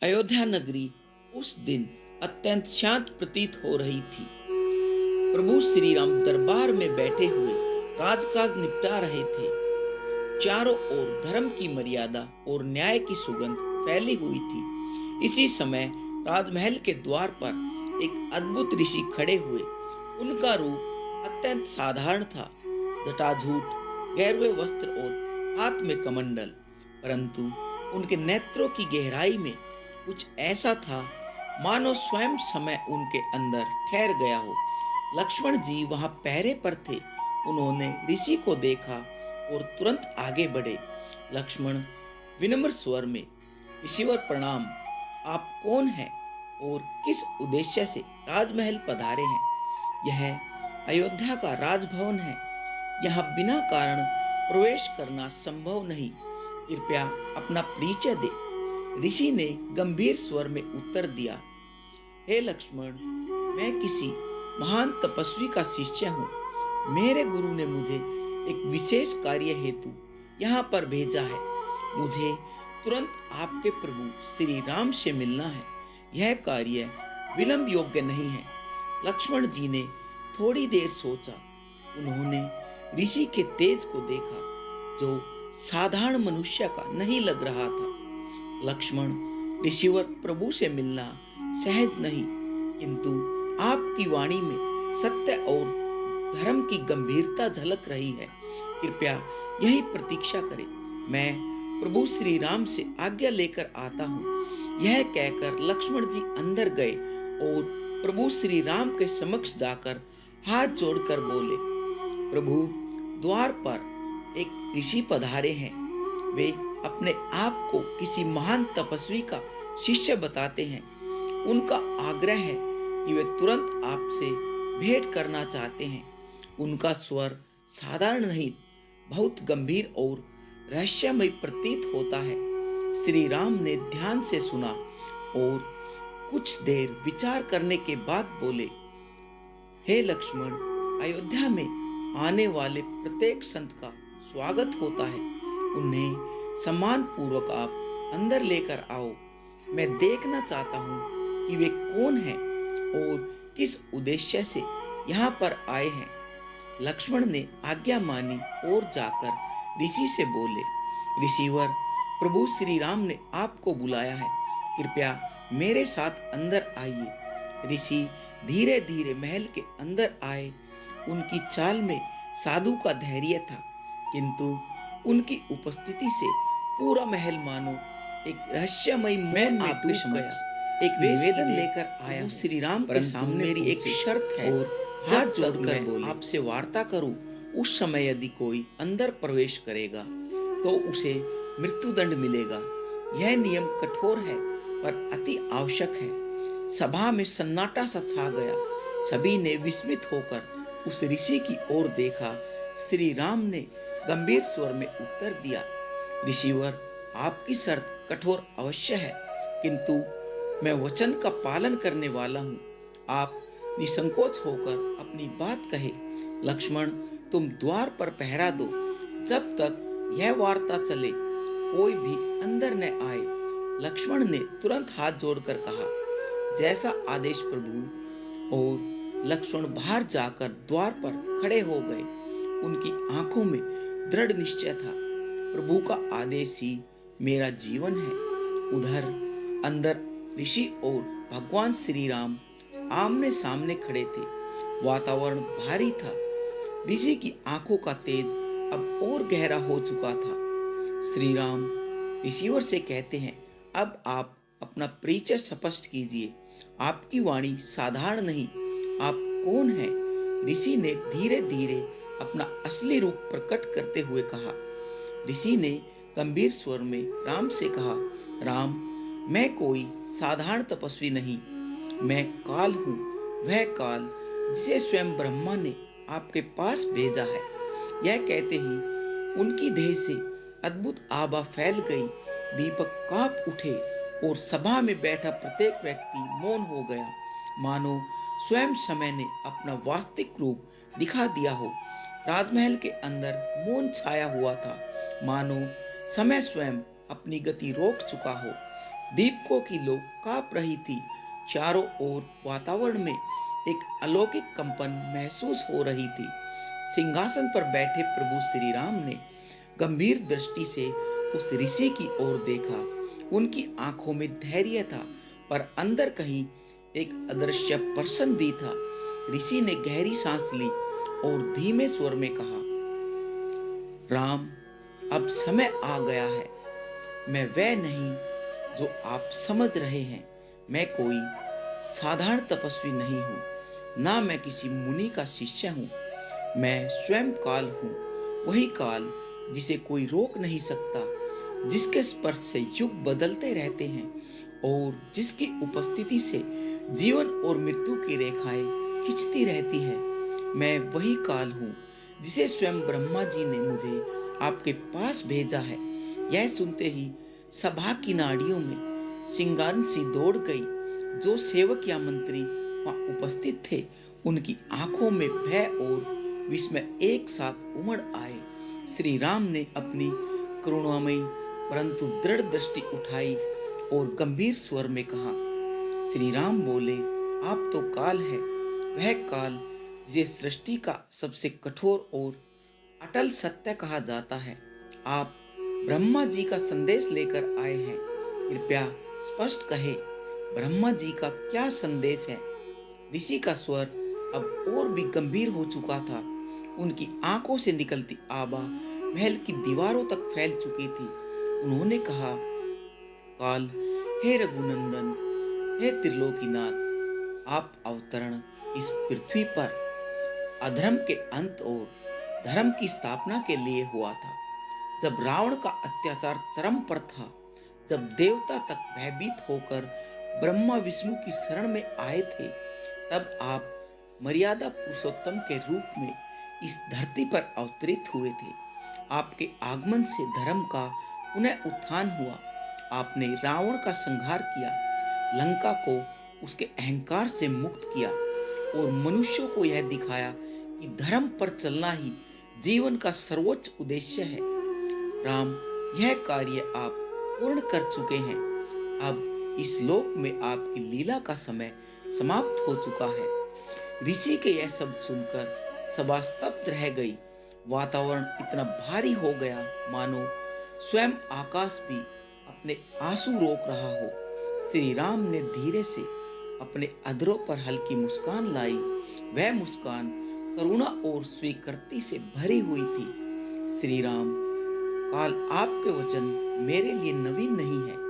अयोध्या नगरी उस दिन अत्यंत शांत प्रतीत हो रही थी। प्रभु श्री राम दरबार में बैठे हुए राजकाज निपटा रहे थे। चारों ओर धर्म की मर्यादा और न्याय की सुगंध फैली हुई थी। इसी समय राजमहल के द्वार पर एक अद्भुत ऋषि खड़े हुए। उनका रूप अत्यंत साधारण था। जटाजूट, गहरे वस्त्र और हाथ में कमंडल, परंतु उनके नेत्रों की गहराई में कुछ ऐसा था मानो स्वयं समय उनके अंदर ठहर गया हो। लक्ष्मण जी वहां पहरे पर थे। उन्होंने ऋषि को देखा और तुरंत आगे बढ़े। लक्ष्मण विनम्र स्वर में, ऋषिवर प्रणाम। आप कौन हैं और किस उद्देश्य से राजमहल पधारे हैं? यह अयोध्या का राजभवन है। यहाँ बिना कारण प्रवेश करना संभव नहीं। कृपया अपना परिचय दे। ऋषि ने गंभीर स्वर में उत्तर दिया, हे लक्ष्मण, मैं किसी महान तपस्वी का शिष्य हूँ। मेरे गुरु ने मुझे एक विशेष कार्य हेतु यहाँ पर भेजा है। मुझे तुरंत आपके प्रभु श्री राम से मिलना है। यह कार्य विलंब योग्य नहीं है। लक्ष्मण जी ने थोड़ी देर सोचा। उन्होंने ऋषि के तेज को देखा, जो साधारण मनुष्य का नहीं लग रहा था। लक्ष्मण, ऋषिवर प्रभु से मिलना सहज नहीं, किंतु आपकी वाणी में सत्य और धर्म की गंभीरता झलक रही है। कृपया यही प्रतीक्षा करें। मैं प्रभु श्री राम से आज्ञा लेकर आता हूँ। यह कहकर लक्ष्मण जी अंदर गए और प्रभु श्री राम के समक्ष जाकर हाथ जोड़कर बोले, प्रभु, द्वार पर एक ऋषि पधारे हैं। वे अपने आप को किसी महान तपस्वी का शिष्य बताते हैं। उनका आग्रह है कि वे तुरंत आपसे भेंट करना चाहते हैं। उनका स्वर साधारण नहीं, बहुत गंभीर और रहस्यमय प्रतीत होता है। श्री राम ने ध्यान से सुना और कुछ देर विचार करने के बाद बोले, हे लक्ष्मण, अयोध्या में आने वाले प्रत्येक संत का स्वागत होता है। उन्हें सम्मान पूर्वक आप अंदर लेकर आओ। मैं देखना चाहता हूँ कि वे कौन हैं और किस उद्देश्य से यहाँ पर आए हैं। लक्ष्मण ने आज्ञा मानी और जाकर ऋषि से बोले, ऋषिवर, प्रभु श्री राम ने आपको बुलाया है। कृपया मेरे साथ अंदर आइए। ऋषि धीरे धीरे महल के अंदर आए। उनकी चाल में साधु का धैर्य था, किंतु उनकी उपस्थिति से पूरा महल मानो एक रहस्यमय मैं आपके समक्ष एक निवेदन लेकर आया हूँ। श्री राम के सामने मेरी एक शर्त है और हाथ जोड़कर बोले, आपसे वार्ता करूं, उस समय यदि कोई अंदर प्रवेश करेगा तो उसे मृत्युदंड मिलेगा। यह नियम कठोर है पर अति आवश्यक है। सभा में सन्नाटा सा छा गया। सभी ने विस्मित होकर उस ऋषि की ओर देखा। श्री राम ने गंभीर स्वर में उत्तर दिया, ऋषिवर, आपकी शर्त कठोर अवश्य है, किंतु मैं वचन का पालन करने वाला हूँ। आप निसंकोच होकर अपनी बात कहे। लक्ष्मण, तुम द्वार पर पहरा दो। जब तक यह वार्ता चले कोई भी अंदर न आए। लक्ष्मण ने तुरंत हाथ जोड़कर कहा, जैसा आदेश प्रभु। और लक्ष्मण बाहर जाकर द्वार पर खड़े हो गए। उनकी आंखों में दृढ़ निश्चय था, प्रभु का आदेश ही मेरा जीवन है। उधर अंदर ऋषि और भगवान श्री राम आमने सामने खड़े थे। वातावरण भारी था। ऋषि की आंखों का तेज अब और गहरा हो चुका था। श्री राम ऋषिवर से कहते हैं, अब आप अपना परिचय स्पष्ट कीजिए। आपकी वाणी साधारण नहीं। आप कौन हैं? ऋषि ने धीरे धीरे अपना असली रूप प्रकट करते हुए कहा। ऋषि ने गंभीर स्वर में राम से कहा, राम, मैं कोई साधारण तपस्वी नहीं। मैं काल हूँ, वह काल जिसे स्वयं ब्रह्मा ने आपके पास भेजा है। यह कहते ही उनकी देह से अद्भुत आभा फैल गई। दीपक कांप उठे और सभा में बैठा प्रत्येक व्यक्ति मौन हो गया, मानो स्वयं समय ने अपना वास्तविक रूप दिखा दिया हो। राजमहल के अंदर मौन छाया हुआ था, मानो समय स्वयं अपनी गति रोक चुका हो। दीपकों की लो कांप रही थी। चारों ओर वातावरण में एक अलौकिक कंपन महसूस हो रही थी। सिंहासन पर बैठे प्रभु श्री राम ने गंभीर दृष्टि से उस ऋषि की ओर देखा। उनकी आंखों में धैर्य था, पर अंदर कहीं एक अदृश्य प्रसन्न भी था। ऋषि ने गहरी सांस ली और धीमे स्वर में कहा, राम, अब समय आ गया है। मैं वह नहीं जो आप समझ रहे हैं। मैं कोई साधारण तपस्वी नहीं हूँ, ना मैं किसी मुनि का शिष्य हूँ। मैं स्वयं काल हूँ, वही काल जिसे कोई रोक नहीं सकता, जिसके स्पर्श से युग बदलते रहते हैं और जिसकी उपस्थिति से जीवन और मृत्यु की रेखाएं खिंचती रहती है। मैं वही काल हूँ जिसे स्वयं ब्रह्मा जी ने मुझे आपके पास भेजा है। यह सुनते ही सभा की नाड़ियों में सिंगारन सी दौड़ गई। जो सेवक या मंत्री वहां उपस्थित थे, उनकी आंखों में भय और विस्मय एक साथ उमड़ आए। श्री राम ने अपनी करुणामयी परंतु दृढ़ दृष्टि उठाई और गंभीर स्वर में कहा। श्री राम बोले, आप तो काल है, वह काल जिसे सृष्टि का सबसे कठोर और अटल सत्य कहा जाता है। आप ब्रह्मा जी का संदेश लेकर आए हैं। कृपया स्पष्ट कहे, ब्रह्मा जी का क्या संदेश है? ऋषि का स्वर अब और भी गंभीर हो चुका था। उनकी आंखों से निकलती आभा महल की दीवारों तक फैल चुकी थी। उन्होंने कहा, काल, हे रघुनंदन, हे त्रिलोकीनाथ, आप अवतरण इस पृथ्वी पर अधर्म के अंत और धर्म की स्थापना के लिए हुआ था। जब रावण का अत्याचार चरम पर था, जब देवता तक भयभीत होकर ब्रह्मा विष्णु की शरण में आए थे, तब आप मर्यादा पुरुषोत्तम के रूप में इस धरती पर अवतरित हुए थे। आपके आगमन से धर्म का पुनः उत्थान हुआ। आपने रावण का संहार किया, लंका को उसके अहंकार से मुक्त किया और मनुष्यों को यह दिखाया कि धर्म पर चलना ही जीवन का सर्वोच्च उद्देश्य है। राम, यह कार्य आप पूर्ण कर चुके हैं। अब इस लोक में आपकी लीला का समय समाप्त हो चुका है। ऋषि के यह शब्द सुनकर सभा स्तब्ध रह गई। वातावरण इतना भारी हो गया मानो स्वयं आकाश भी अपने आंसू रोक रहा हो। श्री राम ने धीरे से अपने अधरों पर हल्की मुस्कान लाई। वह मुस्कान करुणा और स्वीकृति से भरी हुई थी। श्री राम, काल आपके वचन मेरे लिए नवीन नहीं है।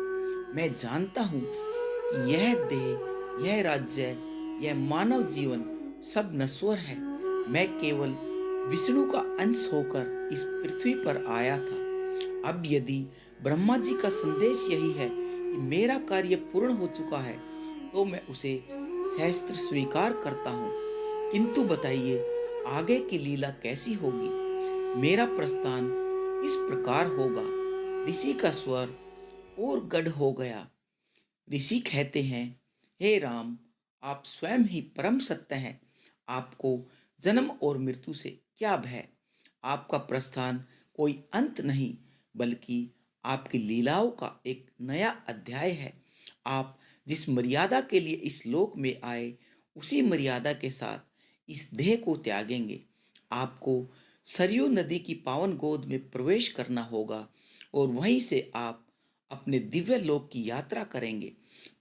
मैं जानता हूँ कि यह देह, यह राज्य, यह मानव जीवन सब नश्वर है। मैं केवल विष्णु का अंश होकर इस पृथ्वी पर आया था। अब यदि ब्रह्मा जी का संदेश यही है कि मेरा कार्य पूर्ण हो चुका है, तो मैं उसे सहस्त्र स्वीकार करता हूँ। किंतु बताइए, आगे की लीला कैसी होगी? मेरा प्रस्थान किस प्रकार होगा? ऋषि का स्वर और गढ़ हो गया। ऋषि कहते हैं, हे राम, आप स्वयं ही परम सत्य हैं। आपको जन्म और मृत्यु से क्या भय? आपका प्रस्थान कोई अंत नहीं, बल्कि आपकी लीलाओं का एक नया अध्याय है। आप जिस मर्यादा के लिए इस लोक में आए, उसी मर्यादा के साथ इस देह को त्यागेंगे। आपको सरयू नदी की पावन गोद में प्रवेश करना होगा और वहीं से आप अपने दिव्य लोक की यात्रा करेंगे।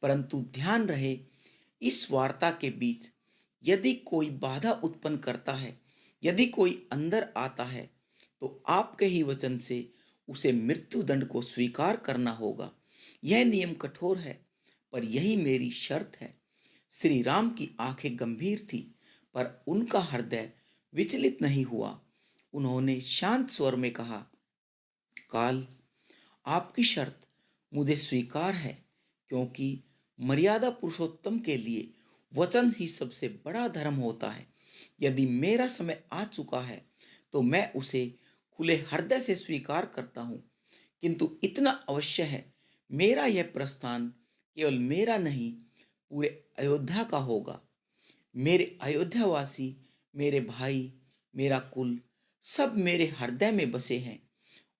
परंतु ध्यान रहे, इस वार्ता के बीच यदि कोई बाधा उत्पन्न करता है, यदि कोई अंदर आता है, तो आपके ही वचन से उसे मृत्यु दंड को स्वीकार करना होगा। यह नियम कठोर है, पर यही मेरी शर्त है। श्री राम की आंखें गंभीर थी, पर उनका हृदय विचलित नहीं हुआ। उन्होंने शांत स्वर में कहा, काल, आपकी शर्त मुझे स्वीकार है, क्योंकि मर्यादा पुरुषोत्तम के लिए वचन ही सबसे बड़ा धर्म होता है। यदि मेरा समय आ चुका है, तो मैं उसे खुले हृदय से स्वीकार करता हूँ। किंतु इतना अवश्य है, मेरा यह प्रस्थान केवल मेरा नहीं, पूरे अयोध्या का होगा। मेरे अयोध्यावासी, मेरे भाई, मेरा कुल, सब मेरे हृदय में बसे हैं।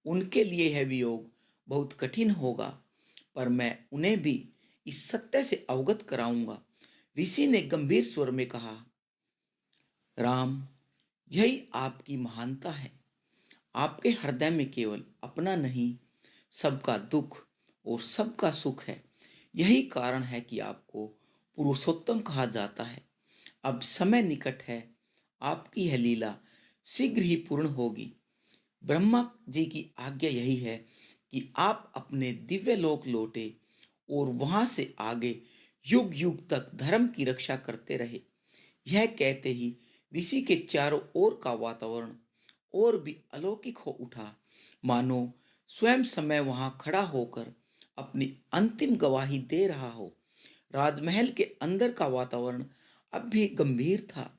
उनके लिए यह वियोग बहुत कठिन होगा, पर मैं उन्हें भी इस सत्य से अवगत कराऊंगा। ऋषि ने गंभीर स्वर में कहा, राम, यही आपकी महानता है। आपके हृदय में केवल अपना नहीं, सबका दुख और सबका सुख है। यही कारण है कि आपको पुरुषोत्तम कहा जाता है। अब समय निकट है, आपकी यह लीला शीघ्र ही पूर्ण होगी। ब्रह्मा जी की आज्ञा यही है कि आप अपने दिव्य लोक लौटे और वहां से आगे युग युग तक धर्म की रक्षा करते रहे। यह कहते ही ऋषि के चारों ओर का वातावरण और भी अलौकिक हो उठा, मानो स्वयं समय वहां खड़ा होकर अपनी अंतिम गवाही दे रहा हो। राजमहल के अंदर का वातावरण अब भी गंभीर था,